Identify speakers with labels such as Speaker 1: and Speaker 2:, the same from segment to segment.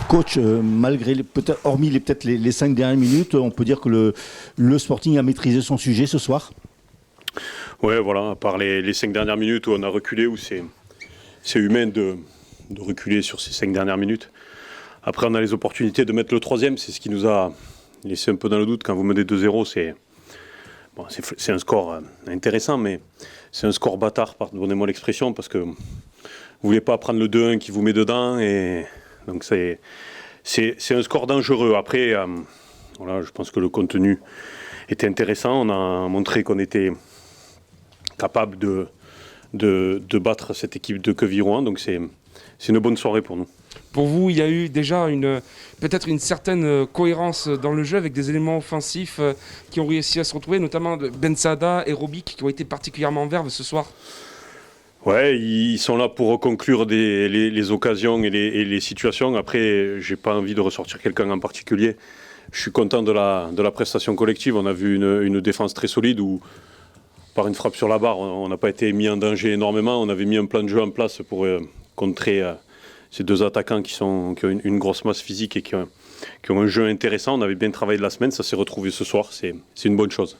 Speaker 1: Coach, hormis peut-être les 5 dernières minutes, on peut dire que le Sporting a maîtrisé son sujet ce soir.
Speaker 2: Ouais, voilà, à part les 5 dernières minutes où on a reculé, où c'est humain de reculer sur ces 5 dernières minutes. Après, on a les opportunités de mettre le troisième, c'est ce qui nous a laissé un peu dans le doute. Quand vous menez 2-0, c'est un score intéressant, mais c'est un score bâtard, pardonnez-moi l'expression, parce que vous ne voulez pas prendre le 2-1 qui vous met dedans, et donc c'est un score dangereux. Après, voilà, je pense que le contenu était intéressant. On a montré qu'on était capable de battre cette équipe de Quevilly-Rouen, donc c'est une bonne soirée pour nous.
Speaker 3: Pour vous, il y a eu déjà peut-être une certaine cohérence dans le jeu avec des éléments offensifs qui ont réussi à se retrouver, notamment Ben Sada et Robic qui ont été particulièrement en verve ce soir.
Speaker 2: Ouais, ils sont là pour conclure les occasions et les situations. Après, j'ai pas envie de ressortir quelqu'un en particulier. Je suis content de la prestation collective. On a vu une défense très solide où, par une frappe sur la barre, on n'a pas été mis en danger énormément. On avait mis un plan de jeu en place pour contrer ces deux attaquants qui ont une grosse masse physique et qui ont un jeu intéressant. On avait bien travaillé de la semaine, ça s'est retrouvé ce soir. C'est une bonne chose.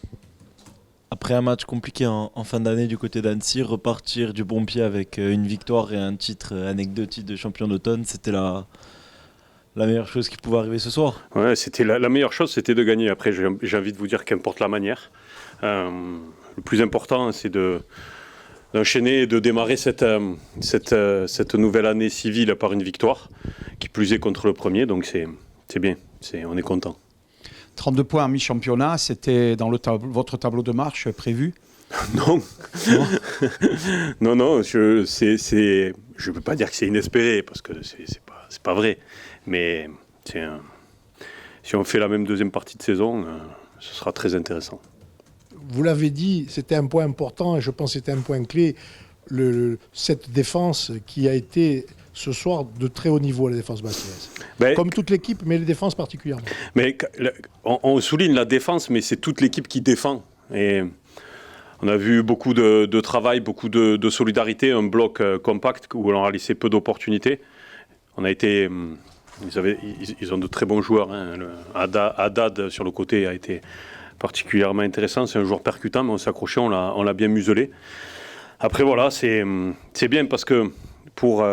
Speaker 4: Après un match compliqué en fin d'année du côté d'Annecy, repartir du bon pied avec une victoire et un titre anecdotique de champion d'automne, c'était la meilleure chose qui pouvait arriver ce soir.
Speaker 2: Ouais, c'était la meilleure chose, c'était de gagner. Après, j'ai envie de vous dire qu'importe la manière. Le plus important, c'est d'enchaîner et de démarrer cette nouvelle année civile par une victoire, qui plus est contre le premier, donc c'est bien, on est content.
Speaker 5: 32 points en mi-championnat, c'était dans votre tableau de marche prévu ?
Speaker 2: Non. Non, je ne peux pas dire que c'est inespéré, parce que c'est pas vrai, mais si on fait la même deuxième partie de saison, ce sera très intéressant.
Speaker 6: Vous l'avez dit, c'était un point important et je pense que c'était un point clé, cette défense qui a été ce soir de très haut niveau, la défense bastiaise. Comme toute l'équipe, mais les défenses particulièrement.
Speaker 2: Mais on souligne la défense, mais c'est toute l'équipe qui défend. Et on a vu beaucoup de travail, beaucoup de solidarité, un bloc compact où on a laissé peu d'opportunités. Ils ont de très bons joueurs. Hein. Haddad sur le côté a été particulièrement intéressant. C'est un joueur percutant, mais on s'est accroché, on l'a bien muselé. Après voilà, c'est bien parce que pour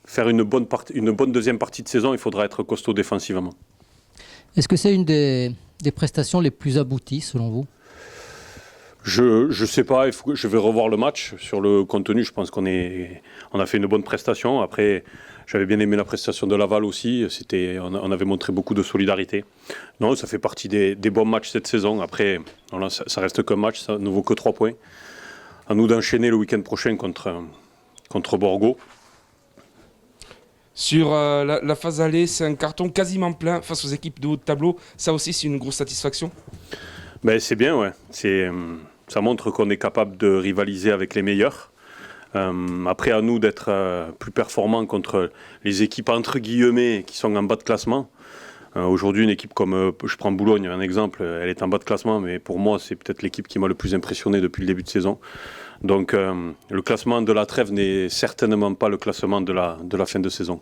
Speaker 2: faire une bonne deuxième partie de saison, il faudra être costaud défensivement.
Speaker 7: Est-ce que c'est une des prestations les plus abouties selon vous ?
Speaker 2: Je sais pas, je vais revoir le match. Sur le contenu, je pense qu'on a fait une bonne prestation. Après, j'avais bien aimé la prestation de Laval aussi. On avait montré beaucoup de solidarité. Non, ça fait partie des bons matchs cette saison. Après, voilà, ça reste qu'un match, ça ne vaut que 3 points. À nous d'enchaîner le week-end prochain contre Borgo.
Speaker 3: Sur la phase allée, c'est un carton quasiment plein face aux équipes de haut de tableau. Ça aussi, c'est une grosse satisfaction.
Speaker 2: C'est bien, ouais. Ça montre qu'on est capable de rivaliser avec les meilleurs. Après, à nous d'être plus performants contre les équipes entre guillemets qui sont en bas de classement. Aujourd'hui, une équipe comme, je prends Boulogne, un exemple, elle est en bas de classement, mais pour moi, c'est peut-être l'équipe qui m'a le plus impressionné depuis le début de saison. Donc, le classement de la trêve n'est certainement pas le classement de la fin de saison.